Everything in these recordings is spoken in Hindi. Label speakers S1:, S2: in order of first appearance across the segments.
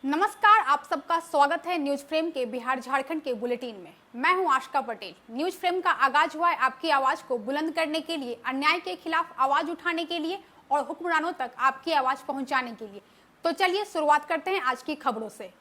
S1: नमस्कार, आप सबका स्वागत है न्यूज फ्रेम के बिहार झारखंड के बुलेटिन में। मैं हूं आशका पटेल। न्यूज फ्रेम का आगाज हुआ है आपकी आवाज को बुलंद करने के लिए, अन्याय के खिलाफ आवाज उठाने के लिए और हुक्मरानों तक आपकी आवाज पहुंचाने के लिए। तो चलिए शुरुआत करते हैं आज की खबरों से।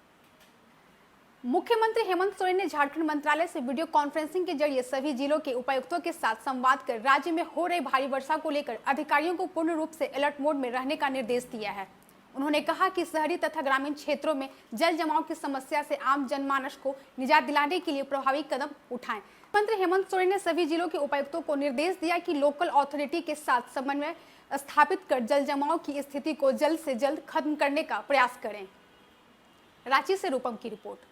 S1: मुख्यमंत्री हेमंत सोरेन ने झारखंड मंत्रालय से वीडियो कॉन्फ्रेंसिंग के जरिए सभी जिलों के उपायुक्तों के साथ संवाद कर राज्य में हो रही भारी वर्षा को लेकर अधिकारियों को पूर्ण रूप से अलर्ट मोड में रहने का निर्देश दिया है। उन्होंने कहा कि शहरी तथा ग्रामीण क्षेत्रों में जल जमाव की समस्या से आम जनमानस को निजात दिलाने के लिए प्रभावी कदम उठाएं। मुख्यमंत्री हेमंत सोरेन ने सभी जिलों के उपायुक्तों को निर्देश दिया कि लोकल अथॉरिटी के साथ समन्वय स्थापित कर जल जमाव की स्थिति को जल्द से जल्द खत्म करने का प्रयास करें। रांची से रूपम की रिपोर्ट।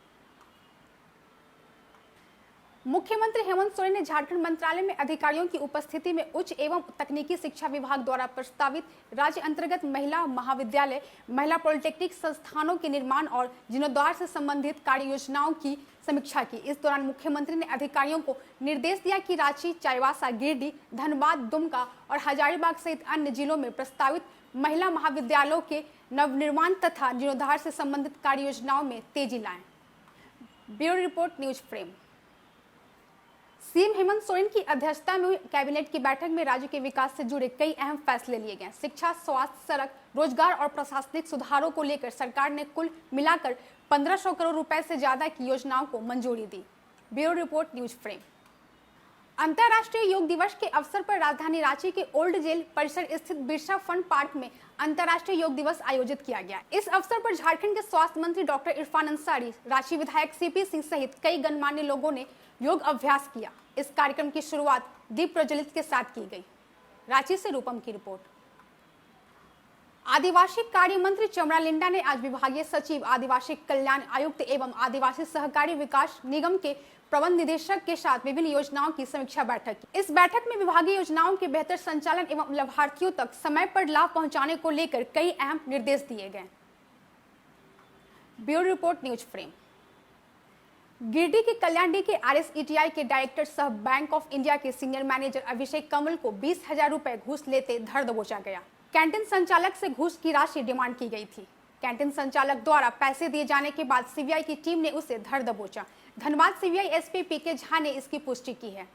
S1: मुख्यमंत्री हेमंत सोरेन ने झारखंड मंत्रालय में अधिकारियों की उपस्थिति में उच्च एवं तकनीकी शिक्षा विभाग द्वारा प्रस्तावित राज्य अंतर्गत महिला महाविद्यालय, महिला पॉलिटेक्निक संस्थानों के निर्माण और जीर्णोद्धार से संबंधित कार्य योजनाओं की समीक्षा की। इस दौरान मुख्यमंत्री ने अधिकारियों को निर्देश दिया कि रांची, चाईबासा, गिरिडीह, धनबाद, दुमका और हजारीबाग सहित अन्य जिलों में प्रस्तावित महिला महाविद्यालयों के नवनिर्माण तथा जीर्णोद्धार से संबंधित कार्य योजनाओं में तेजी लाएं। Bureau report, news frame. CM Hemant Soren की अध्यक्षता में हुई कैबिनेट की बैठक में राज्य के विकास से जुड़े कई अहम फैसले लिए गए। शिक्षा, स्वास्थ्य, सड़क, रोजगार और प्रशासनिक सुधारों को लेकर सरकार ने कुल मिलाकर 1500 करोड़ रुपए से ज्यादा की योजनाओं को मंजूरी दी। Bureau report, news frame. अंतर्राष्ट्रीय योग दिवस के अवसर पर राजधानी रांची के ओल्ड जेल परिसर स्थित बिरसा फन पार्क में अंतर्राष्ट्रीय योग दिवस आयोजित किया गया। इस अवसर पर झारखंड के स्वास्थ्य मंत्री डॉक्टर इरफान अंसारी, रांची विधायक सीपी सिंह सहित कई गणमान्य लोगों ने योग अभ्यास किया। इस कार्यक्रम की शुरुआत दीप प्रज्वलित के साथ की गई। रांची से रूपम की रिपोर्ट। आदिवासी कार्य मंत्री चमरा लिंडा ने आज विभागीय सचिव, आदिवासी कल्याण आयुक्त एवं आदिवासी सहकारी विकास निगम के प्रबंध निदेशक के साथ विभिन्न योजनाओं की समीक्षा बैठक की। इस बैठक में विभागीय योजनाओं के बेहतर संचालन एवं लाभार्थियों तक समय पर लाभ पहुंचाने को लेकर कई अहम निर्देश दिए गए। Bureau report, news frame. Giridih के कल्याणडी के RSETI के डायरेक्टर सह बैंक ऑफ इंडिया के सीनियर मैनेजर अभिषेक कमल को 20,000 रुपए घूस लेते धर दबोचा गया। कैंटीन संचालक से घूस की राशि डिमांड की गई थी। कैंटीन संचालक द्वारा पैसे दिए जाने के बाद सीबीआई की टीम ने उसे धर दबोचा। Dhanbad CBI SP PK Jha ने इसकी पुष्टि की है।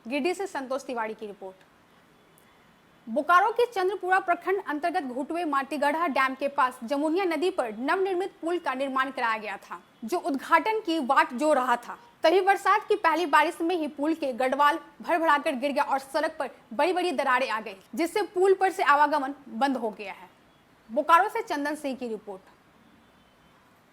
S1: गिरिडीह से संतोष तिवारी की रिपोर्ट। बोकारो के चंद्रपुरा प्रखंड अंतर्गत घुटवे माटीगढ़ा डैम के पास जमुनिया नदी पर नवनिर्मित पुल का निर्माण कराया गया था, जो उद्घाटन की वाट जो रहा था। तभी बरसात की पहली बारिश में ही पुल के गढ़वाल भर-भराकर गिर गया और सड़क पर बड़ी बड़ी दरारें आ गई, जिससे पुल पर से आवागमन बंद हो गया है। बोकारो से चंदन सिंह की रिपोर्ट।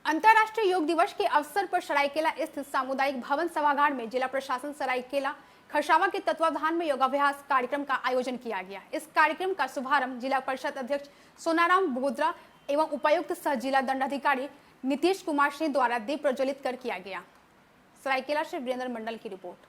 S1: अंतर्राष्ट्रीय योग दिवस के अवसर पर सरायकेला स्थित सामुदायिक भवन सभागार में जिला प्रशासन सरायकेला खरसावां के तत्वावधान में योगाभ्यास कार्यक्रम का आयोजन किया गया। इस कार्यक्रम का शुभारंभ जिला परिषद अध्यक्ष सोनाराम बोगद्रा एवं उपायुक्त सह जिला दंडाधिकारी नीतीश कुमार सिंह द्वारा दीप प्रज्वलित कर किया गया। सरायकेला से वीरेंद्र मंडल की रिपोर्ट।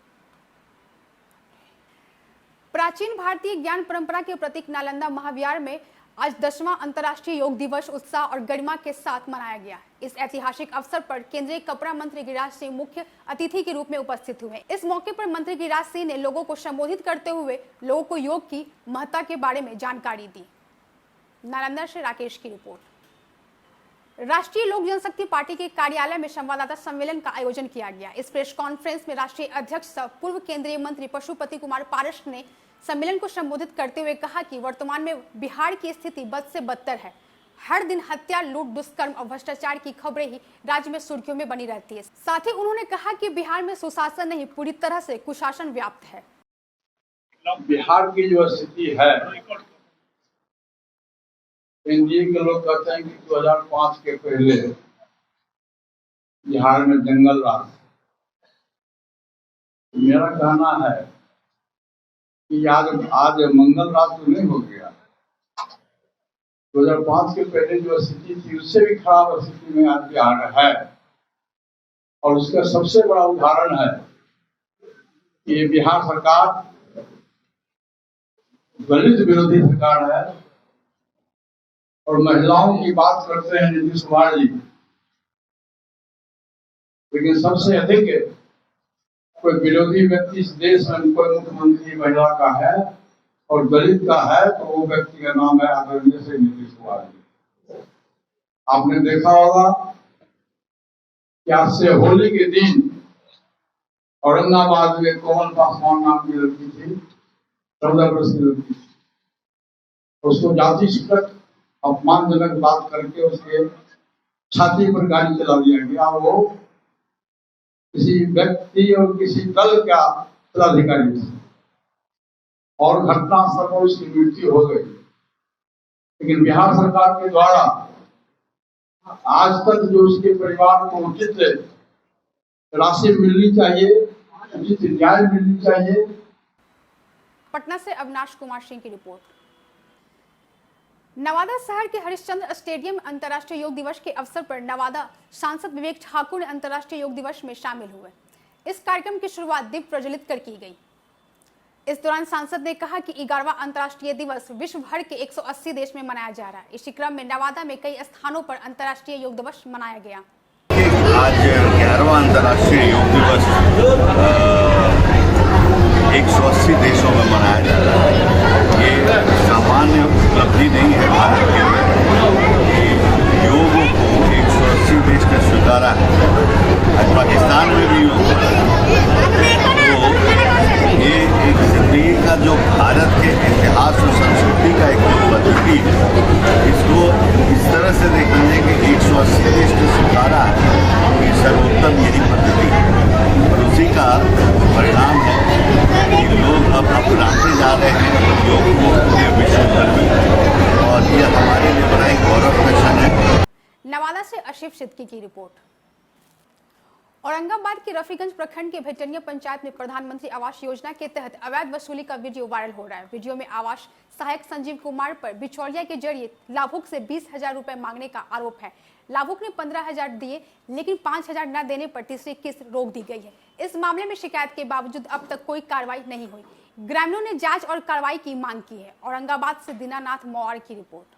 S1: प्राचीन भारतीय ज्ञान परंपरा के प्रतीक नालंदा महाविहार में आज 10वां अंतर्राष्ट्रीय योग दिवस उत्साह और गरिमा के साथ मनाया गया। इस ऐतिहासिक अवसर पर केंद्रीय कपड़ा मंत्री गिरिराज सिंह मुख्य अतिथि के रूप में उपस्थित हुए। इस मौके पर मंत्री गिरिराज सिंह ने लोगों को संबोधित करते हुए लोगों को योग की महत्ता के बारे में जानकारी दी। नालंदा से राकेश की रिपोर्ट। राष्ट्रीय लोक जनशक्ति पार्टी के कार्यालय में संवाददाता सम्मेलन का आयोजन किया गया। इस प्रेस कॉन्फ्रेंस में राष्ट्रीय अध्यक्ष सह पूर्व केंद्रीय मंत्री पशुपति कुमार पारस ने सम्मेलन को संबोधित करते हुए कहा कि वर्तमान में बिहार की स्थिति बद से बदतर है। हर दिन हत्या, लूट, दुष्कर्म और भ्रष्टाचार की खबरें ही राज्य में सुर्खियों में बनी रहती है। साथ ही उन्होंने कहा कि बिहार में सुशासन नहीं, पूरी तरह से कुशासन व्याप्त है।
S2: बिहार की जो स्थिति है, एनडीए के लोग कहते हैं कि 2005 के पहले बिहार में जंगल राज। मेरा कहना है कि आज मंगल राज तो नहीं हो गया। 2005 के पहले जो स्थिति थी उससे भी खराब स्थिति में आज बिहार है, और उसका सबसे बड़ा उदाहरण है कि बिहार सरकार दलित विरोधी सरकार है और महिलाओं की बात करते हैं नीतीश कुमार जी, लेकिन सबसे अधिक कोई विरोधी व्यक्ति इस देश में कोई मुख्यमंत्री महिला का है और दलित का है तो वो व्यक्ति का नाम है आदरणीय श्री नीतीश कुमार जी। आपने देखा होगा कि आज से होली के दिन औरंगाबाद में कोमल पासवान नाम की लड़की थी, 14 वर्ष की लड़की थी, उसको जाति सूचक अपमानजनक बात करके उसके छाती पर गाड़ी चला दिया गया। वो किसी व्यक्ति और किसी दल का पदाधिकारी था और घटनास्थल पर उसकी मृत्यु हो गई। लेकिन बिहार सरकार के द्वारा आज तक जो उसके परिवार को उचित राशि मिलनी चाहिए, उचित न्याय मिलनी चाहिए।
S1: पटना से अविनाश कुमार सिंह की रिपोर्ट। नवादा शहर के हरिश्चंद्र स्टेडियम में अंतर्राष्ट्रीय योग दिवस के अवसर पर नवादा सांसद विवेक ठाकुर ने अंतर्राष्ट्रीय योग दिवस में शामिल हुए। इस कार्यक्रम की शुरुआत दीप प्रज्वलित कर की गई। इस दौरान सांसद ने कहा कि 11वां अंतर्राष्ट्रीय दिवस विश्व भर के 180 देश में मनाया जा रहा है। इसी क्रम में नवादा में कई स्थानों पर अंतर्राष्ट्रीय योग दिवस मनाया गया।
S3: आज 11वां अंतर्राष्ट्रीय योग दिवस 180 देशों में मनाया जा रहा है। ये सामान्य उपलब्धि नहीं है भारत के लिए। योग को 180 देश ने स्वीकारा है। आज पाकिस्तान में भी योग हो रहा है। तो ये एक जिंदगी का जो भारत के इतिहास और संस्कृति का एक पद्धति है, इसको इस तरह से देखेंगे कि 180 देश ने स्वीकारा है कि सर्वोत्तम यही पद्धति है। और उसी का परिणाम है कि लोग अब अपनाते जा रहे हैं योग को पूरे विश्व भर में, और ये हमारे लिए बड़ा एक गौरव का क्षण है।
S1: नवादा से आशिफ सिद्दीकी की रिपोर्ट। औरंगाबाद के रफीगंज प्रखंड के भेटनिया पंचायत में प्रधानमंत्री आवास योजना के तहत अवैध वसूली का वीडियो वायरल हो रहा है। वीडियो में आवास सहायक संजीव कुमार पर बिचौलिया के जरिए लाभुक से 20,000 रुपए मांगने का आरोप है। लाभुक ने 15,000 दिए, लेकिन 5,000 न देने पर तीसरी किस्त रोक दी गई है। इस मामले में शिकायत के बावजूद अब तक कोई कार्रवाई नहीं हुई। ग्रामीणों ने जांच और कार्रवाई की मांग की है। औरंगाबाद से दीनानाथ मौर्य की रिपोर्ट।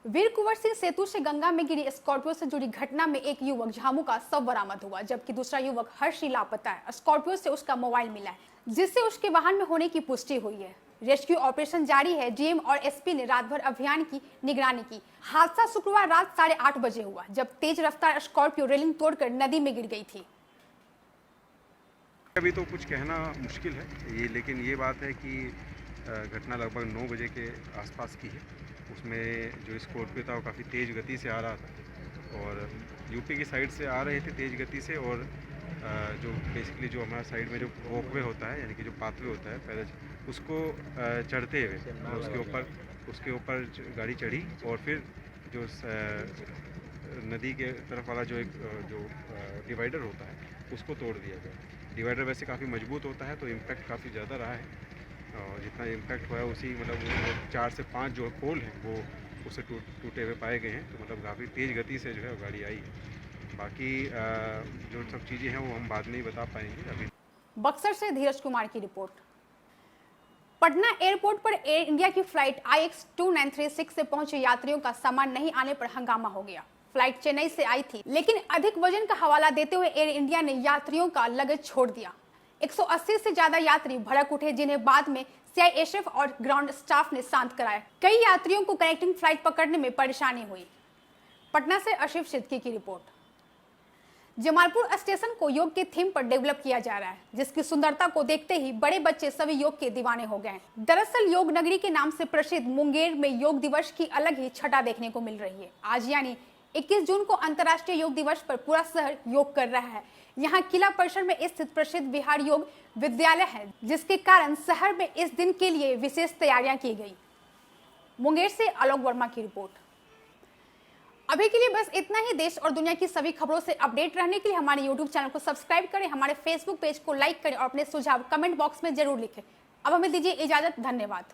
S1: वीर कुंवर सिंह सेतु से गंगा में गिरी स्कॉर्पियो से जुड़ी घटना में एक युवक झामू का शव बरामद हुआ, जबकि दूसरा युवक हर्षी लापता है। स्कॉर्पियो से उसका मोबाइल मिला है, जिससे उसके वाहन में होने की पुष्टि हुई है। रेस्क्यू ऑपरेशन जारी है। डीएम और एसपी ने रात भर अभियान की निगरानी की। हादसा शुक्रवार रात 8:30 बजे हुआ, जब तेज रफ्तार स्कॉर्पियो रेलिंग तोड़कर नदी में गिर गई थी।
S4: अभी तो कुछ कहना मुश्किल है ये, लेकिन ये बात है कि घटना लगभग 9 बजे के आसपास की है। उसमें जो स्कॉर्पियो था वो काफ़ी तेज़ गति से आ रहा था और यूपी की साइड से आ रहे थे तेज़ गति से, और जो बेसिकली जो हमारा साइड में जो वॉकवे होता है, यानी कि जो पाथवे होता है पैदल, उसको चढ़ते हुए उसके ऊपर गाड़ी चढ़ी और फिर जो नदी के तरफ वाला जो एक जो डिवाइडर होता है उसको तोड़ दिया गया। डिवाइडर वैसे काफ़ी मजबूत होता है, तो इम्पैक्ट काफ़ी ज़्यादा रहा है, और जितना इम्पैक्ट हुआ है उसी मतलब 4 से 5 जो पोल हैं वो उससे टूटे हुए पाए गए हैं। तो मतलब काफ़ी तेज़ गति से जो है गाड़ी आई है। बाकी जो सब चीज़ें हैं वो हम बाद में ही बता पाएंगे। अभी
S1: बक्सर से धीरज कुमार की रिपोर्ट। पटना एयरपोर्ट पर एयर इंडिया की फ्लाइट IX 2936 से पहुंचे यात्रियों का सामान नहीं आने पर हंगामा हो गया। फ्लाइट चेन्नई से आई थी, लेकिन अधिक वजन का हवाला देते हुए एयर इंडिया ने यात्रियों का लगेज छोड़ दिया। 180 से ज्यादा यात्री भड़क उठे, जिन्हें बाद में CISF और ग्राउंड स्टाफ ने शांत कराया। कई यात्रियों को कनेक्टिंग फ्लाइट पकड़ने में परेशानी हुई। पटना से आशिफ सिद्दीकी की रिपोर्ट। जमालपुर स्टेशन को योग के थीम पर डेवलप किया जा रहा है, जिसकी सुंदरता को देखते ही बड़े बच्चे सभी योग के दीवाने हो गए। दरअसल योग नगरी के नाम से प्रसिद्ध मुंगेर में योग दिवस की अलग ही छटा देखने को मिल रही है। आज यानी 21 जून को अंतर्राष्ट्रीय योग दिवस पर पूरा शहर योग कर रहा है। यहाँ किला परिसर में स्थित प्रसिद्ध बिहार योग विद्यालय है, जिसके कारण शहर में इस दिन के लिए विशेष तैयारियां की गई। मुंगेर से आलोक वर्मा की रिपोर्ट। अभी के लिए बस इतना ही। देश और दुनिया की सभी खबरों से अपडेट रहने के लिए हमारे YouTube चैनल को सब्सक्राइब करें, हमारे Facebook पेज को लाइक करें और अपने सुझाव कमेंट बॉक्स में जरूर लिखें। अब हमें दीजिए इजाजत। धन्यवाद।